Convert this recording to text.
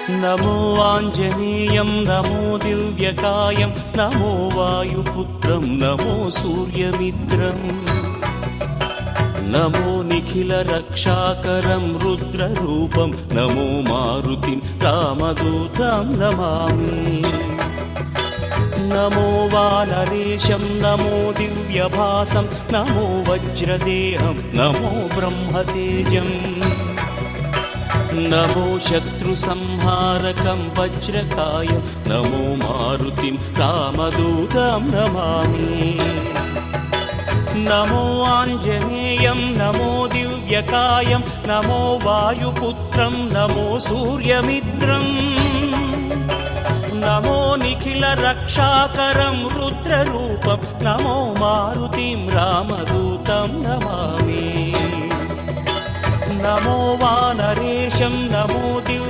नमो आञ्जनेयं नमो दिव्यकायं नमो वायुपुत्रं नमो सूर्यमित्रम् नमो निखिलरक्षाकरं रुद्ररूपं नमो मारुतिं रामदूतं Namami नमो वानरेशं नमो दिव्यभासं नमो वज्रदेहं नमो ब्रह्मतेजम् नमो शत्रुसंहारकं वज्रकायं नमो मारुतिं रामदूतं Namami नमो आञ्जनेयं नमो दिव्यकायं नमो वायुपुत्रं नमो सूर्यमित्रम् नमो निखिलरक्षाकरं रुद्ररूपं नमो मारुतिं रामदूतं Namami नमो वानरेशं नमो Divya